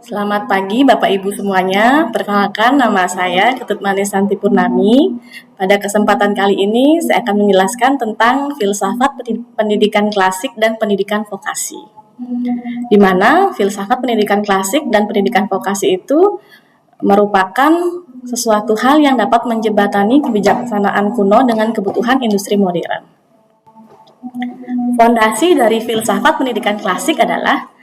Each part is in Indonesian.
Selamat pagi Bapak Ibu semuanya. Perkenalkan nama saya Ketut Manis Santi Purnami. Pada kesempatan kali ini saya akan menjelaskan tentang filsafat pendidikan klasik dan pendidikan vokasi. Di mana filsafat pendidikan klasik dan pendidikan vokasi itu merupakan sesuatu hal yang dapat menjembatani kebijaksanaan kuno dengan kebutuhan industri modern. Fondasi dari filsafat pendidikan klasik adalah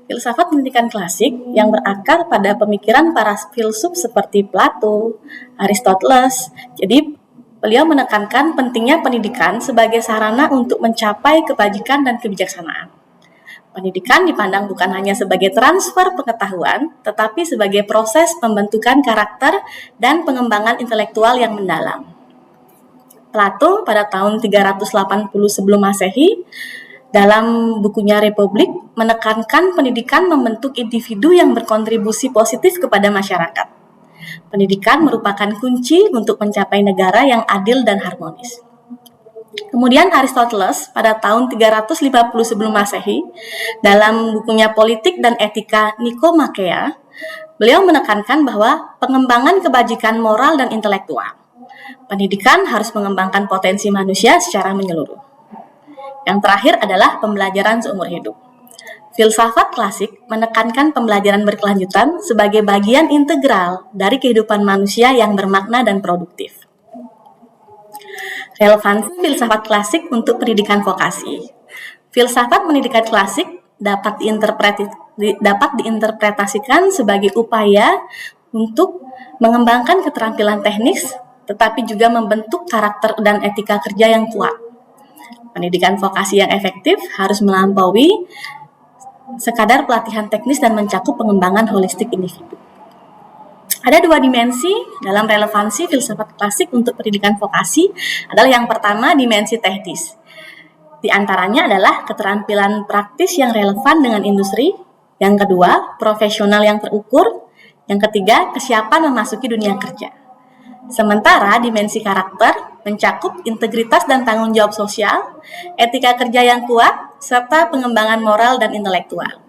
filsafat pendidikan klasik yang berakar pada pemikiran para filsuf seperti Plato, Aristoteles. Jadi, beliau menekankan pentingnya pendidikan sebagai sarana untuk mencapai kebajikan dan kebijaksanaan. Pendidikan dipandang bukan hanya sebagai transfer pengetahuan, tetapi sebagai proses pembentukan karakter dan pengembangan intelektual yang mendalam. Plato pada tahun 380 sebelum Masehi dalam bukunya Republik menekankan pendidikan membentuk individu yang berkontribusi positif kepada masyarakat. Pendidikan merupakan kunci untuk mencapai negara yang adil dan harmonis. Kemudian Aristoteles pada tahun 350 sebelum Masehi dalam bukunya Politik dan Etika Nikomakea, beliau menekankan bahwa pengembangan kebajikan moral dan intelektual. Pendidikan harus mengembangkan potensi manusia secara menyeluruh. Yang terakhir adalah pembelajaran seumur hidup. Filsafat klasik menekankan pembelajaran berkelanjutan sebagai bagian integral dari kehidupan manusia yang bermakna dan produktif. Relevansi filsafat klasik untuk pendidikan vokasi. Filsafat pendidikan klasik dapat diinterpretasikan sebagai upaya untuk mengembangkan keterampilan teknis, tetapi juga membentuk karakter dan etika kerja yang kuat. Pendidikan vokasi yang efektif harus melampaui sekadar pelatihan teknis dan mencakup pengembangan holistik individu. Ada dua dimensi dalam relevansi filsafat klasik untuk pendidikan vokasi adalah yang pertama dimensi teknis. Di antaranya adalah keterampilan praktis yang relevan dengan industri, yang kedua profesional yang terukur, yang ketiga kesiapan memasuki dunia kerja. Sementara dimensi karakter mencakup integritas dan tanggung jawab sosial, etika kerja yang kuat, serta pengembangan moral dan intelektual.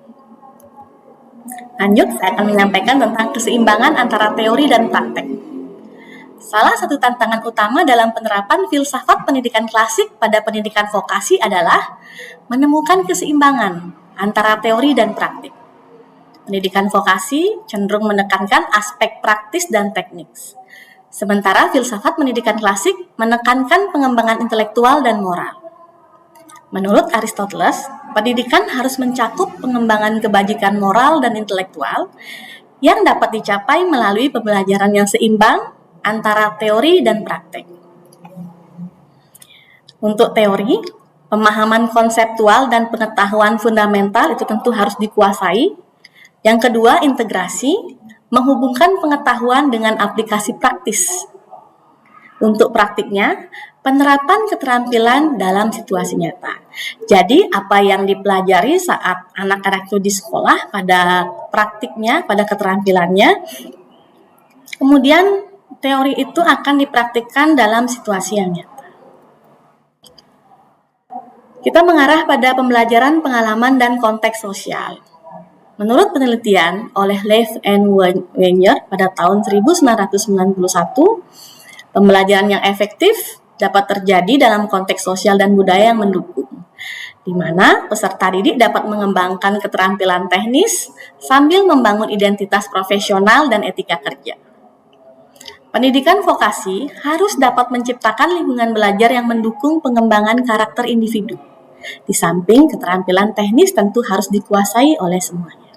Lanjut, saya akan menyampaikan tentang keseimbangan antara teori dan praktek. Salah satu tantangan utama dalam penerapan filsafat pendidikan klasik pada pendidikan vokasi adalah menemukan keseimbangan antara teori dan praktik. Pendidikan vokasi cenderung menekankan aspek praktis dan teknis. Sementara filsafat pendidikan klasik menekankan pengembangan intelektual dan moral. Menurut Aristoteles, pendidikan harus mencakup pengembangan kebajikan moral dan intelektual yang dapat dicapai melalui pembelajaran yang seimbang antara teori dan praktek. Untuk teori, pemahaman konseptual dan pengetahuan fundamental itu tentu harus dikuasai. Yang kedua, integrasi, menghubungkan pengetahuan dengan aplikasi praktis. Untuk praktiknya, penerapan keterampilan dalam situasi nyata. Jadi, apa yang dipelajari saat anak-anak itu di sekolah pada praktiknya, pada keterampilannya, kemudian teori itu akan dipraktikkan dalam situasi yang nyata. Kita mengarah pada pembelajaran pengalaman dan konteks sosial. Menurut penelitian oleh Lev and Wenger pada tahun 1991, pembelajaran yang efektif dapat terjadi dalam konteks sosial dan budaya yang mendukung, di mana peserta didik dapat mengembangkan keterampilan teknis sambil membangun identitas profesional dan etika kerja. Pendidikan vokasi harus dapat menciptakan lingkungan belajar yang mendukung pengembangan karakter individu. Di samping keterampilan teknis tentu harus dikuasai oleh semuanya.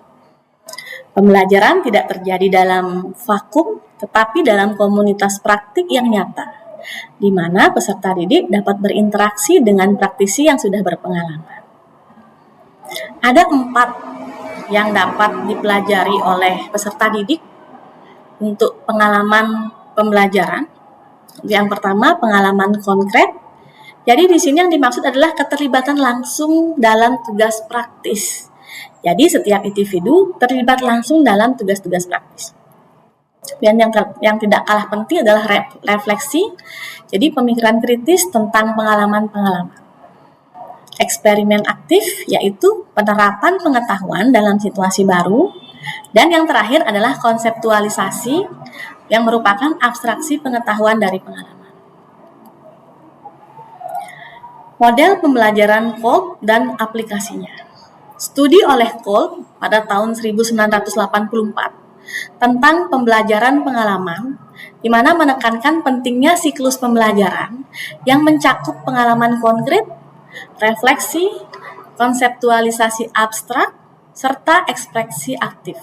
Pembelajaran tidak terjadi dalam vakum, tetapi dalam komunitas praktik yang nyata, di mana peserta didik dapat berinteraksi dengan praktisi yang sudah berpengalaman. Ada 4 yang dapat dipelajari oleh peserta didik untuk pengalaman pembelajaran. Yang pertama, pengalaman konkret. Jadi di sini yang dimaksud adalah keterlibatan langsung dalam tugas praktis. Jadi setiap individu terlibat langsung dalam tugas-tugas praktis. Dan yang tidak kalah penting adalah refleksi, jadi pemikiran kritis tentang pengalaman-pengalaman. Eksperimen aktif yaitu penerapan pengetahuan dalam situasi baru Dan yang terakhir adalah konseptualisasi yang merupakan abstraksi pengetahuan dari pengalaman. Model pembelajaran Kolb dan aplikasinya. Studi oleh Kolb pada tahun 1984 tentang pembelajaran pengalaman, di mana menekankan pentingnya siklus pembelajaran yang mencakup pengalaman konkret, refleksi, konseptualisasi abstrak, serta ekspresi aktif.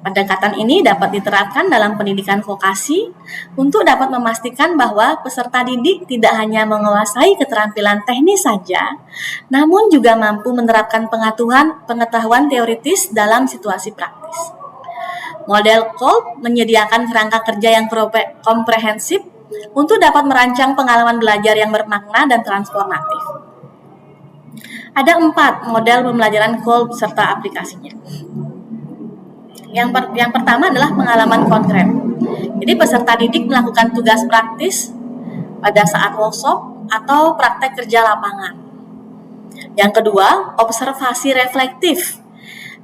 Pendekatan ini dapat diterapkan dalam pendidikan vokasi untuk dapat memastikan bahwa peserta didik tidak hanya menguasai keterampilan teknis saja, namun juga mampu menerapkan pengetahuan teoritis dalam situasi praktis. Model Kolb menyediakan kerangka kerja yang komprehensif untuk dapat merancang pengalaman belajar yang bermakna dan transformatif. Ada 4 model pembelajaran Kolb serta aplikasinya. Yang pertama adalah pengalaman konkret. Jadi peserta didik melakukan tugas praktis pada saat workshop atau praktek kerja lapangan. Yang kedua, observasi reflektif.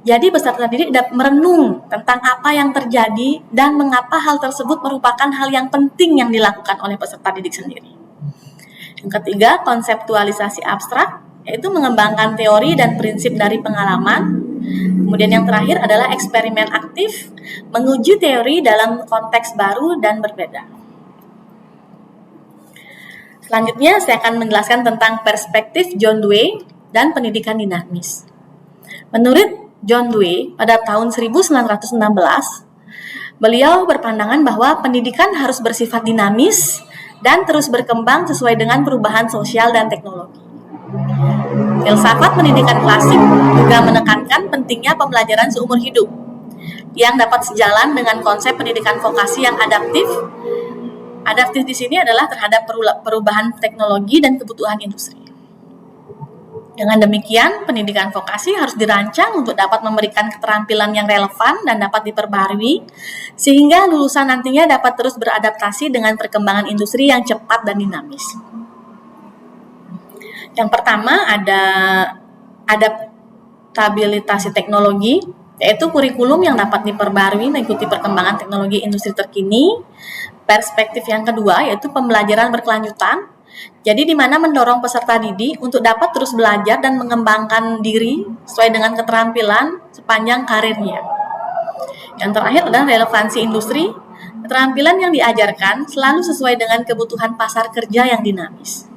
Jadi peserta didik dapat merenung tentang apa yang terjadi dan mengapa hal tersebut merupakan hal yang penting yang dilakukan oleh peserta didik sendiri. Yang ketiga, konseptualisasi abstrak, yaitu mengembangkan teori dan prinsip dari pengalaman. Kemudian yang terakhir adalah eksperimen aktif, menguji teori dalam konteks baru dan berbeda. Selanjutnya saya akan menjelaskan tentang perspektif John Dewey dan pendidikan dinamis. Menurut John Dewey pada tahun 1916, beliau berpandangan bahwa pendidikan harus bersifat dinamis dan terus berkembang sesuai dengan perubahan sosial dan teknologi. Filsafat pendidikan klasik juga menekankan pentingnya pembelajaran seumur hidup yang dapat sejalan dengan konsep pendidikan vokasi yang adaptif. Adaptif di sini adalah terhadap perubahan teknologi dan kebutuhan industri. Dengan demikian, pendidikan vokasi harus dirancang untuk dapat memberikan keterampilan yang relevan dan dapat diperbarui, sehingga lulusan nantinya dapat terus beradaptasi dengan perkembangan industri yang cepat dan dinamis. Yang pertama ada adaptabilitas teknologi, yaitu kurikulum yang dapat diperbarui mengikuti perkembangan teknologi industri terkini. Perspektif yang kedua yaitu pembelajaran berkelanjutan, jadi di mana mendorong peserta didik untuk dapat terus belajar dan mengembangkan diri sesuai dengan keterampilan sepanjang karirnya. Yang terakhir adalah relevansi industri, keterampilan yang diajarkan selalu sesuai dengan kebutuhan pasar kerja yang dinamis.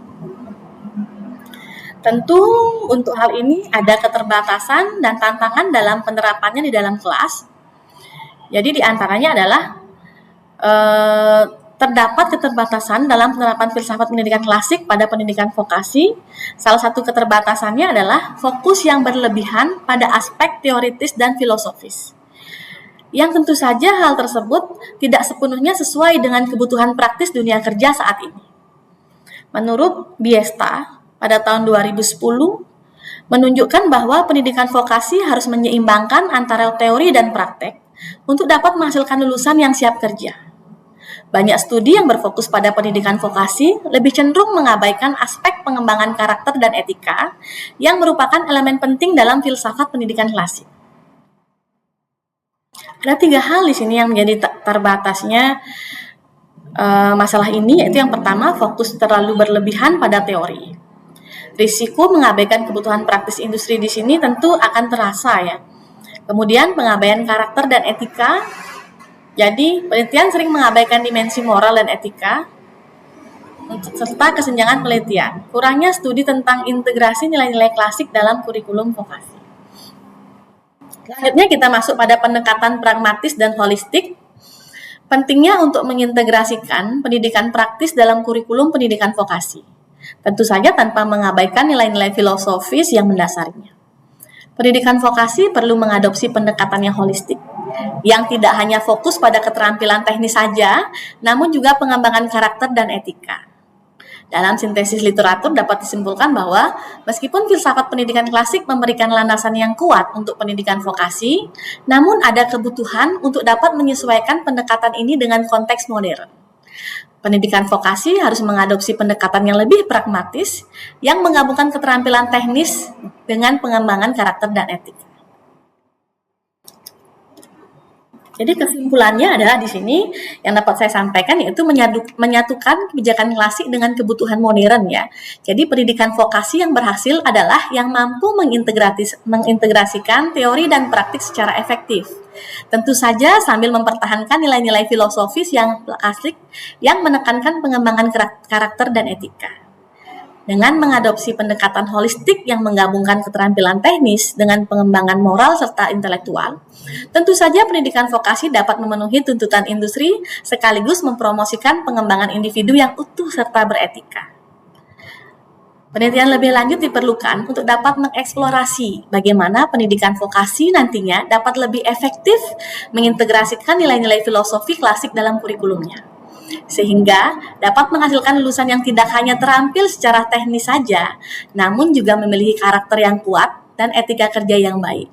Tentu untuk hal ini ada keterbatasan dan tantangan dalam penerapannya di dalam kelas. Jadi di antaranya adalah terdapat keterbatasan dalam penerapan filsafat pendidikan klasik pada pendidikan vokasi. Salah satu keterbatasannya adalah fokus yang berlebihan pada aspek teoritis dan filosofis. Yang tentu saja hal tersebut tidak sepenuhnya sesuai dengan kebutuhan praktis dunia kerja saat ini. Menurut Biesta, pada tahun 2010, menunjukkan bahwa pendidikan vokasi harus menyeimbangkan antara teori dan praktek untuk dapat menghasilkan lulusan yang siap kerja. Banyak studi yang berfokus pada pendidikan vokasi lebih cenderung mengabaikan aspek pengembangan karakter dan etika yang merupakan elemen penting dalam filsafat pendidikan klasik. Ada 3 hal di sini yang menjadi terbatasnya masalah ini, yaitu yang pertama, fokus terlalu berlebihan pada teori. Risiko mengabaikan kebutuhan praktis industri di sini tentu akan terasa ya. Kemudian pengabaian karakter dan etika. Jadi, penelitian sering mengabaikan dimensi moral dan etika, serta kesenjangan penelitian. Kurangnya studi tentang integrasi nilai-nilai klasik dalam kurikulum vokasi. Selanjutnya kita masuk pada pendekatan pragmatis dan holistik. Pentingnya untuk mengintegrasikan pendidikan praktis dalam kurikulum pendidikan vokasi. Tentu saja tanpa mengabaikan nilai-nilai filosofis yang mendasarinya. Pendidikan vokasi perlu mengadopsi pendekatan yang holistik, yang tidak hanya fokus pada keterampilan teknis saja, namun juga pengembangan karakter dan etika. Dalam sintesis literatur dapat disimpulkan bahwa meskipun filsafat pendidikan klasik memberikan landasan yang kuat untuk pendidikan vokasi, namun ada kebutuhan untuk dapat menyesuaikan pendekatan ini dengan konteks modern. Pendidikan vokasi harus mengadopsi pendekatan yang lebih pragmatis yang menggabungkan keterampilan teknis dengan pengembangan karakter dan etika. Jadi kesimpulannya adalah di sini yang dapat saya sampaikan yaitu menyatukan kebijakan klasik dengan kebutuhan modern ya. Jadi pendidikan vokasi yang berhasil adalah yang mampu mengintegrasikan teori dan praktik secara efektif. Tentu saja sambil mempertahankan nilai-nilai filosofis yang klasik yang menekankan pengembangan karakter dan etika. Dengan mengadopsi pendekatan holistik yang menggabungkan keterampilan teknis dengan pengembangan moral serta intelektual, tentu saja pendidikan vokasi dapat memenuhi tuntutan industri sekaligus mempromosikan pengembangan individu yang utuh serta beretika. Penelitian lebih lanjut diperlukan untuk dapat mengeksplorasi bagaimana pendidikan vokasi nantinya dapat lebih efektif mengintegrasikan nilai-nilai filosofi klasik dalam kurikulumnya, sehingga dapat menghasilkan lulusan yang tidak hanya terampil secara teknis saja, namun juga memiliki karakter yang kuat dan etika kerja yang baik.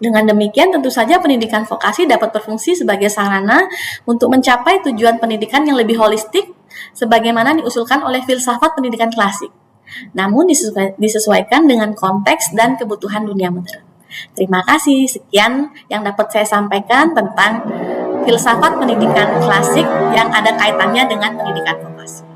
Dengan demikian, tentu saja pendidikan vokasi dapat berfungsi sebagai sarana untuk mencapai tujuan pendidikan yang lebih holistik, sebagaimana diusulkan oleh filsafat pendidikan klasik, namun disesuaikan dengan konteks dan kebutuhan dunia modern. Terima kasih, sekian yang dapat saya sampaikan tentang filsafat pendidikan klasik yang ada kaitannya dengan pendidikan vokasi.